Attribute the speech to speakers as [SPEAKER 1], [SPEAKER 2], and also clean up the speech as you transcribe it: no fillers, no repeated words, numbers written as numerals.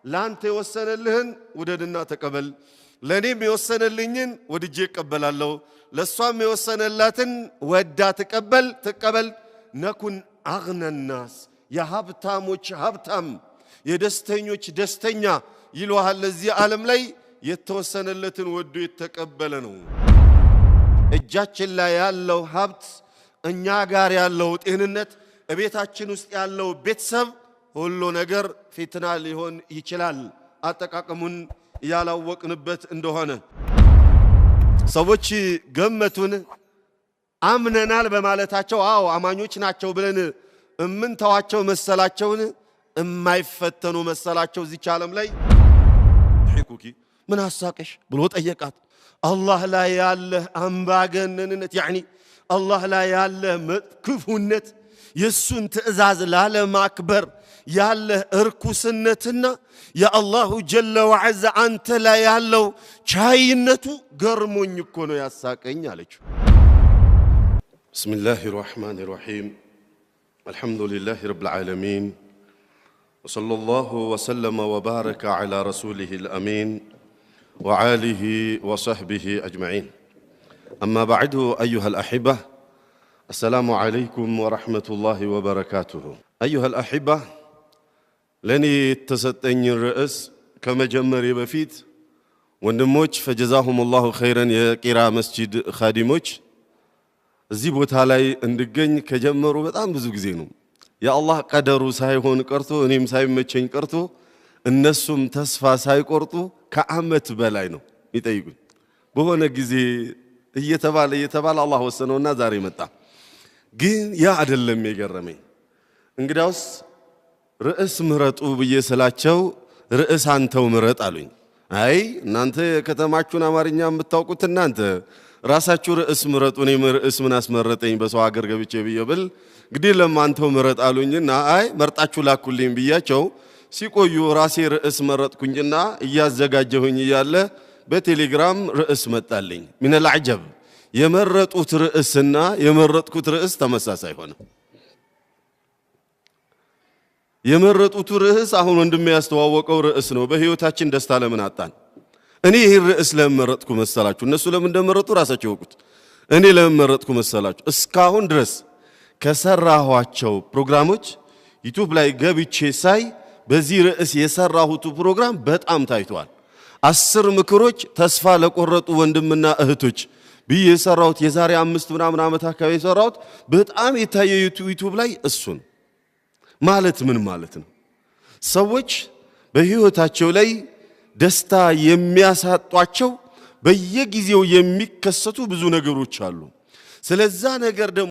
[SPEAKER 1] ላንተ የወሰነልህን ውደድና ተቀበል ለኔም የወሰነልኝን ወድጄ እቀበላለሁ ለሷም የወሰነላትን ወዳ ተቀበል ነኩን አግነ الناس የሀብታሞች ሀብታም የደስተኞች ደስተኛ ይልዋል ለዚህ ዓለም ላይ የተወሰነለትን ወዶ የተቀበለ ነው እጃችን ላይ ያለው ሀብት እኛ ጋር ያለው ጤንነት እቤታችን ውስጥ ያለው ቤተሰብ ሁሉ ነገር ፊትና ሊሆን ይችላል አጠቃቀሙን ያላወቅንበት እንደሆነ ሰዎች ገመቱን አምነናል በማለታቸው አዎ አማኞች ናቸው ብለን እምንተዋቸው መሰላቸውን የማይፈተኑ መሰላቸው እዚህ ዓለም ላይ ሒኩኪ ምን አሳቀሽ ብሎ ጠየቃት አላህ ላይ ያለ አምባገነንነት ያኒ አላህ ላይ ያለ ክፉነት የሱን ትእዛዝ ላለማክበር ያለ እርኩስነትና የአላሁ ጀለ ወዐዘ አንተ ላይ ያለው ቻይነቱ ገርሞኝ እኮ ነው ያሳቀኝ አለች ብስሚላሂ الرحمن الرحيم الحمد لله رب العالمين وصلى الله وسلم وبارك على رسوله الأمين وعاله وصحبه أجمعين أما بعد أيها الأحبة السلام عليكم ورحمة الله وبركاته أيها الأحبة لني تستني الرئيس كما جمري بفيت وندموش فجزاهم الله خيرا يا كرا مسجد خادموش زيبوت هالاي اندقن كجمرو بتام بزو ጊዜ ነው ያ አላህ ቀደሩ ሳይሆን ቀርቶ እኔም ሳይመቸኝ ቀርቶ እነሱም ተስፋ ሳይቆርጡ ከአመት በላይ ነው ይጠይቁኝ በሆነ ጊዜ እየተባለ አላህ ወሰነውና ዛሬ መጣ ግን ያ አይደለም የገረመኝ እንግዳውስ ርዕስ ምረጡ በየሰላቸው ርዕስ አንተው ምረጥ አሉኝ አይ እናንተ ከተማችሁን አማርኛ የምታውቁት እናንተ ራሳችሁ ርዕስ ምረጡ እኔ ርዕስ ምን አስመረጠኝ በሰው ሀገር ገብቼ ብየብል ግዲ ለማንተው ምረጥ አሉኝና አይ መርጣችሁ ላኩልኝ ብያቸው ሲቆዩ ራሴ ርዕስ መረጥኩኝና እያዘጋጀሁኝ ያለ በቴሌግራም ርዕስ መጣልኝ ምን العجب የመረጡት ርዕስና የመረጥኩት ርዕስ ተመሳሳይ ሆነ የመረጡት ርዕስ አሁን ወንድም ያስተዋወቀው ርዕስ ነው በህይወታችን ደስታ ለምን አጣን እኔ ይሄ ርዕስ ለመረጥኩ መሰላችሁ እነሱ ለምን እንደመረጡ ራሳቸው ወቁት እኔ ለመረጥኩ መሰላችሁ እስካሁን ድረስ ከሰራኋቸው ፕሮግራሞች ዩቲዩብ ላይ ገብቼ ሳይ በዚህ ርዕስ የሰራሁት ፕሮግራም በጣም ታይቷል 10 ምክሮች ተስፋ ለቆረጡ ወንድምና እህቶች ብዬ የሰራሁት የዛሬ 5 ምናምን ዓመት አካባቢ የሰራሁት በጣም የታየ ዩቲዩብ ላይ እሱን ማለት ምን ማለት ነው ሰዎች በህይወታቸው ላይ ደስታ የሚያሳጧቸው በየጊዜው የሚከሰቱ ብዙ ነገሮች አሉ ስለዛ ነገር ደግሞ